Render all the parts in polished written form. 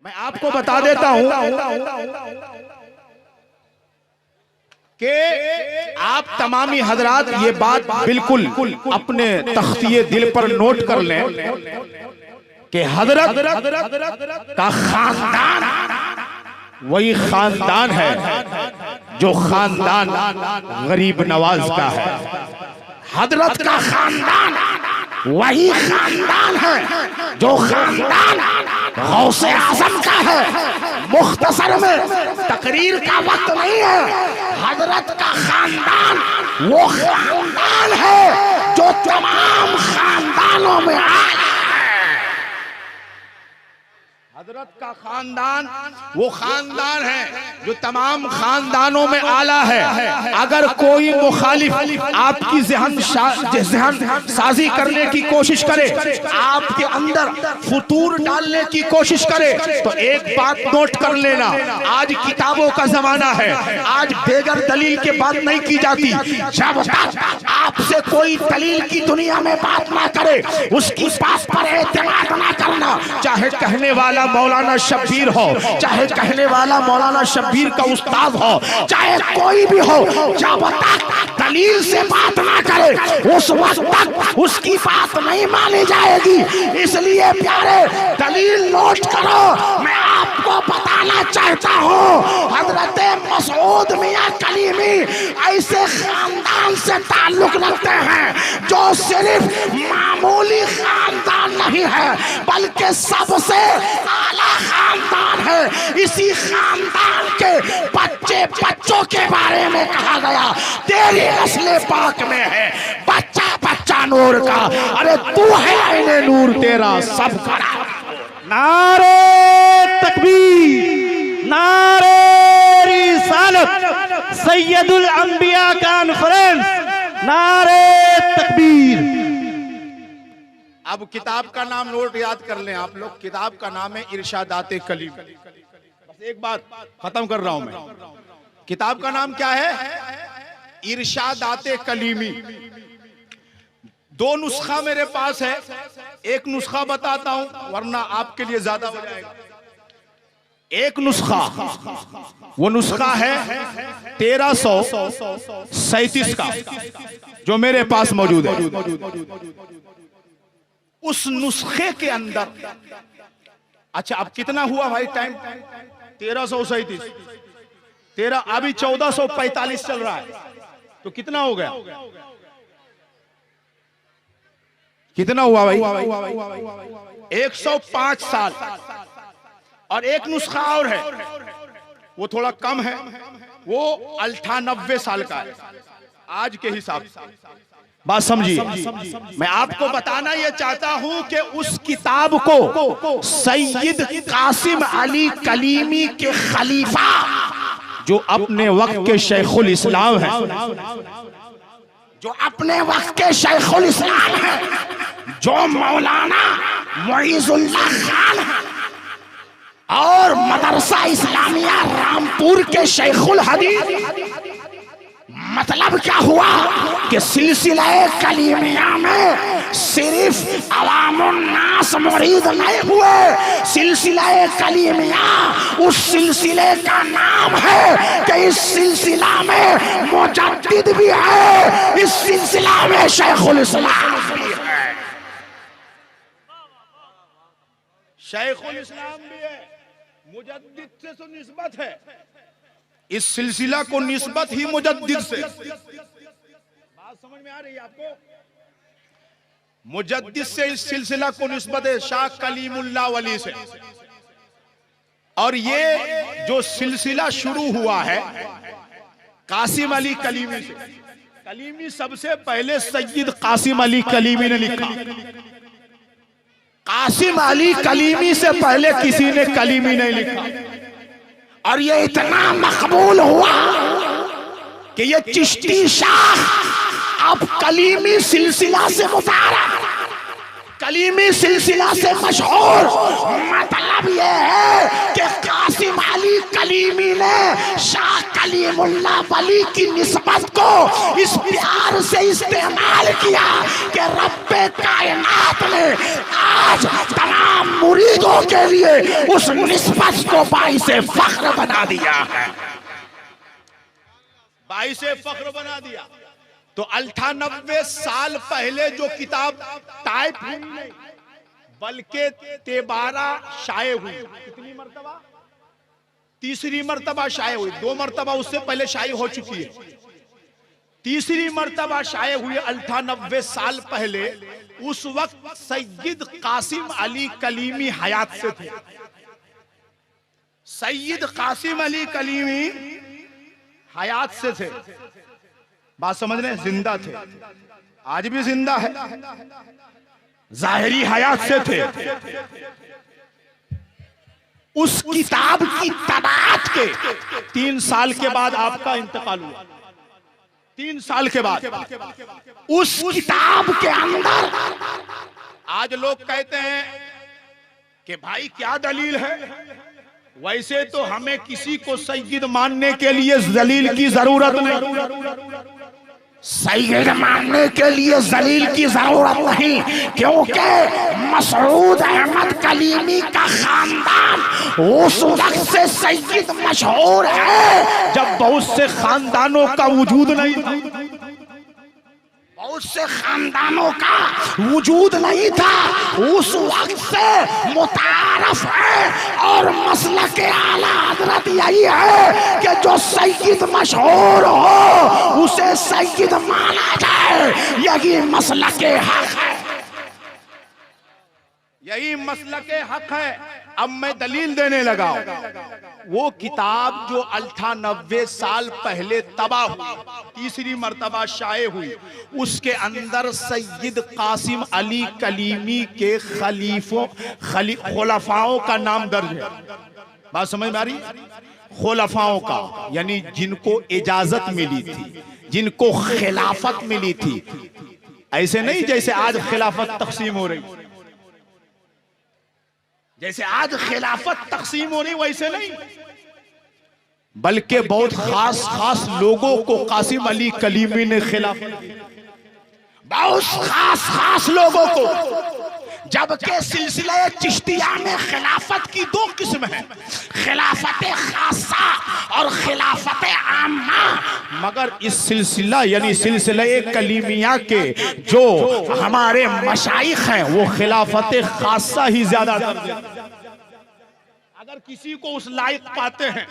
मैं आपको बता देता हूं कि आप तमामी हजरात ये बात बिल्कुल अपने तख्तिये दिल पर नोट कर लें कि हजरत का खानदान वही खानदान है जो खानदान गरीब नवाज का है। हजरत का खानदान वही खानदान है जो खानदान गौसे आजम का है। मुख्तसर में तकरीर का वक्त नहीं है। हजरत का खानदान वो खानदान है जो तमाम खानदानों में आला है। हजरत का खानदान वो खानदान है जो तमाम खानदानों में आला है। अगर कोई मुखालिफ आपकी जहन साजी करने की कोशिश करे, आपके अंदर फुतूर डालने की कोशिश करे, तो एक बात नोट कर लेना, आज किताबों का जमाना है। आज बेगर दलील के बात नहीं की जाती। जब तक आपसे कोई दलील की दुनिया में बात ना करे, उसकी बात पर एतमाद ना करना। चाहे कहने वाला मौलाना शब्बीर हो, चाहे कहने वाला मौलाना शब्बीर का उस्ताद हो, चाहे कोई भी हो, जब तक दलील से बात ना करे उस वक्त तक उसकी बात नहीं मानी जाएगी। इसलिए प्यारे दलील नोट करो। मैं आपको बताना चाहता हूँ, हजरत मसूद मियां कलीमी ऐसे खानदान से ताल्लुक रखते हैं जो सिर्फ मामूली खानदान नहीं है बल्कि सबसे आला खानदान है। इसी खानदान के बच्चों के बारे में कहा गया, तेरी नस्ल पाक में है बच्चा बच्चा नूर का। अरे तू है आईने नूर, तेरा सब करा। नारे तकबीर, नारे रिसालत, सैयदुल अंबिया कॉन्फ्रेंस, नारे तकबीर। अब किताब का नाम नोट याद कर लें आप लोग। किताब का नाम है इरशादाते कलीम। बस एक बात खत्म कर रहा हूं मैं। किताब का नाम क्या है? इरशादाते कलीमी। दो नुस्खा मेरे पास है, एक नुस्खा बताता हूं वरना आपके लिए ज्यादा हो जाएगा। एक नुस्खा, वो नुस्खा है 1337 का जो मेरे पास मौजूद है। उस नुस्खे के अंदर, अच्छा अब कितना हुआ भाई टाइम? 1337, अभी 1445 चल रहा है, तो कितना हो गया? कितना हुआ भाई? 105 साल। और एक नुस्खा और है, वो थोड़ा कम है, वो 98 साल का है आज के हिसाब से। बात समझिए, मैं आपको बताना यह चाहता हूं कि उस किताब को सैयद कासिम अली कलीमी के खलीफा, जो अपने वक्त के शेखुल इस्लाम हैं, जो अपने वक्त के शेखुल इस्लाम हैं, जो मौलाना मुईजुल्लाह खान हैं और मदरसा इस्लामिया रामपुर के शेखुल हदीस। मतलब क्या हुआ कि सिलसिला कलीमिया में सिर्फ अवामुन्नास मुरीद नहीं हुए। सिलसिला कलीमिया उस सिलसिले का नाम है कि इस सिलसिला में मुजद्दिद भी है, इस सिलसिला में शेखुल इस्लाम भी है। शेखुल इस्लाम भी है, मुजद्दिद से तो निस्बत है। इस सिलसिला को निस्बत ही मुजद्दिद से। बात समझ में आ रही है आपको? मुजद्दिद से इस सिलसिला को निस्बत है शाह कलीमुल्लाह वली से। और ये जो सिलसिला शुरू हुआ है कासिम अली कलीमी से। कलीमी सबसे पहले सैयद कासिम अली कलीमी ने लिखा। कासिम अली कलीमी से पहले किसी ने कलीमी नहीं लिखा। और ये इतना मकबूल हुआ कि ये चिश्ती शाह अब कलीमी सिलसिला से मुबारक, कलीमी सिलसिला से मशहूर। मतलब ये है कि कासिम अली कलीमी ने शाह कलीमुल्लाह वली की निस्बत को इस प्यार से इस्तेमाल किया कि रब्बे कायनात ने आज तमाम मुरीदों के लिए उस निस्बत को बाइसे फख्र बना दिया है, बाइसे फख्र बना दिया। तो 98 साल पहले जो किताब टाइप हुई नहीं बल्कि 13 शाये हुई, कितनी मर्तबा? तीसरी मर्तबा शाये हुई, 2 मर्तबा उससे पहले शाये हो चुकी है, तीसरी मर्तबा शाये हुई 98 साल पहले। उस वक्त सैयद कासिम अली कलीमी हयात से थे। सैयद कासिम अली कलीमी हयात से थे, बात समझ रहे हैं, जिंदा थे, आज भी जिंदा है, जाहिरी हयात से थे। उस किताब की तबाअत के 3 साल के बाद आपका इंतकाल हुआ, 3 साल के बाद। उस किताब के अंदर आज लोग कहते हैं कि भाई क्या दलील है, वैसे तो हमें किसी को सैयद मानने के लिए दलील की जरूरत नहीं, सैयद मानने के लिए दलील की जरूरत नहीं, क्योंकि मसऊद अहमद कलीमी का खानदान उस वक्त से सैयद मशहूर है जब बहुत से खानदानों का वजूद नहीं था, बहुत से खानदानों का वजूद नहीं था, उस वक्त से मुतारफ है। और मसलक आला हजरत यही है कि जो सैयद मशहूर हो उसे सैयद माना जाए, यही मसलक हक है, यही मसलक हक है। अब मैं दलील देने लगा, वो किताब जो 98 साल पहले तबाह हुई, तीसरी मर्तबा शाये हुई, उसके अंदर सैयद कासिम अली कलीमी के खुलफाओं का नाम दर्ज है। बात समझ में आ रही? खुलफाओं का यानी जिनको इजाजत मिली थी, जिनको खिलाफत मिली थी। ऐसे नहीं जैसे आज खिलाफत तकसीम हो रही, जैसे आज खिलाफत तकसीम हो रही वैसे नहीं, बल्कि बहुत खास खास लोगों को कासिम अली कलीमी ने खिलाफत दी, बहुत खास खास लोगों को। जबकि सिलसिला चिश्तिया में खिलाफत की 2 किस्म है, खिलाफत खासा और खिलाफत आम्मा। मगर इस सिलसिला यानी सिलसिला कलीमिया के जो हमारे मशाइख हैं वो खिलाफत खासा ही ज्यादा दर्ज। अगर किसी को उस लायक पाते हैं,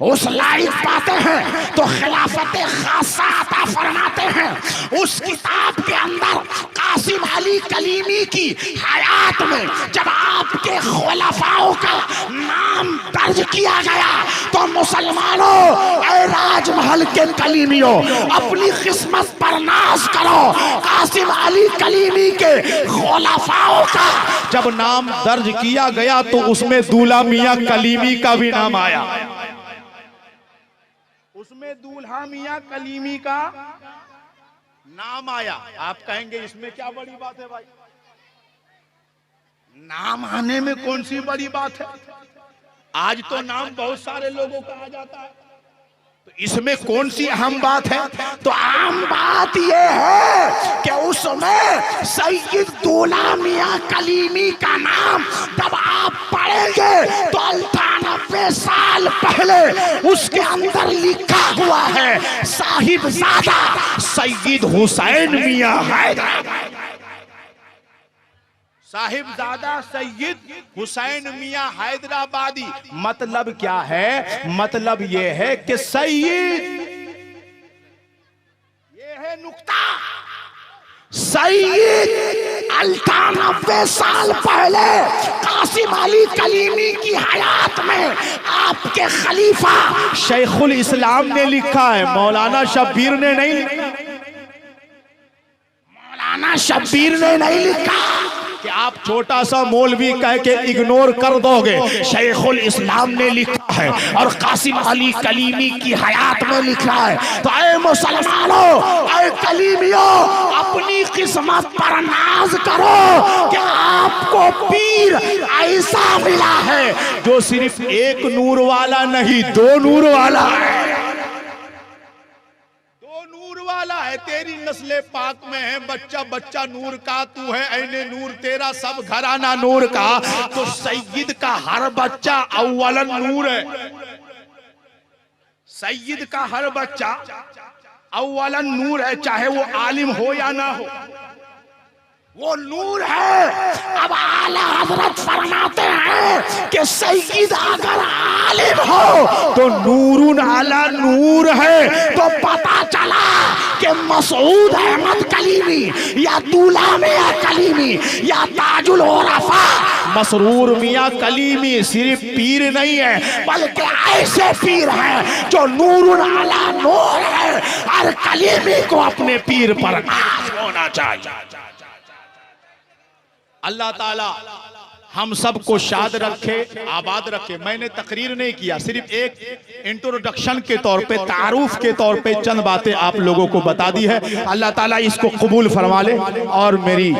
उस लायक पाते हैं तो खिलाफत खासा अता फरमाते हैं। उस किताब के अंदर कासिम अली कलीमी की हयात में जब आपके खुलफाओं का नाम दर्ज किया गया तो मुसलमानों, ऐ राजमहल के कलीमियों, अपनी किस्मत पर नाज करो। कासिम अली कलीमी के खुलफाओं का जब नाम दर्ज किया गया तो उसमें दूल्हा मियां कलीमी का भी नाम आया, उसमें दूल्हा मियां कलीमी का नाम आया। आप कहेंगे इसमें क्या बड़ी बात है भाई, नाम आने में कौन सी बड़ी बात है? आज तो नाम बहुत सारे लोगों का आ जाता है, तो इसमें कौन सी अहम बात है? तो अहम बात यह है कि उसमें सैयद दूल्हा मियां कलीमी का नाम जब आप पढ़ेंगे तो 98 साल पहले उसके अंदर लिखा हुआ है साहिबजादा सैयद हुसैन मियां हैदराबादी, साहिबजादा सैयद हुसैन मियां हैदराबादी। मतलब क्या है? मतलब यह है कि सैयद, ये है नुक्ता, सैयद 98 साल पहले कासिम अली कलीमी की हयात में आपके खलीफा शेखुल इस्लाम ने लिखा है, मौलाना शब्बीर ने नहीं लिखा, मौलाना शब्बीर ने नहीं लिखा, कि आप छोटा सा मौलवी कह के इग्नोर कर दोगे। शेखुल इस्लाम ने लिखा है और कासिम अली कलीमी की हयात में लिखा है। तो ऐ मुसलमानों, ऐ कलीमियों, अपनी किस्मत पर नाज करो कि आपको पीर ऐसा मिला है जो सिर्फ एक नूर वाला नहीं, दो नूर वाला है। वाला है। तेरी नस्ले पाक में है, बच्चा बच्चा नूर का तू है, ऐने नूर तेरा सब घराना नूर का। तो सैयद का हर बच्चा अव्वलन नूर है। सैयद का हर बच्चा अव्वलन नूर है, चाहे वो आलिम हो या ना हो, वो नूर है। अब आला हजरत फरमाते हैं कि सैयद अगर आलिम हो तो नूरुन आला नूर है। तो पता चला कि मसूद अहमद कलीमी या दूल्हा मियां कलीमी या ताजुल उरफा मसरूर मियां कलीमी सिर्फ पीर नहीं है, बल्कि ऐसे पीर हैं जो नूरुन आला नूर है। हर कलीमी को अपने पीर पर नाज होना चाहिए। अल्लाह ताला हम सबको शाद रखे, आबाद रखे। मैंने तकरीर नहीं किया, सिर्फ एक इंट्रोडक्शन के तौर पे, तारुफ के तौर पे चंद बातें आप लोगों को बता दी है। अल्लाह ताला इसको कबूल फरमा ले और मेरी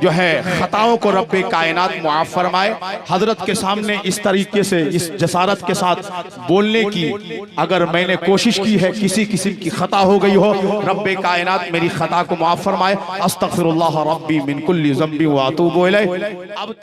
जो है खताओं को रब्बे कायनात मुआफ फरमाए। हजरत के सामने इस तरीके से, इस जसारत के साथ बोलने की अगर मैंने कोशिश की है, किसी किस्म की खता हो गई हो, रब्बे कायनात मेरी खता को मुआफ फरमाए। अस्तगफिरुल्लाह रब्बी मिन कुल्ली ज़ंबी व अतूबु इलैह। अब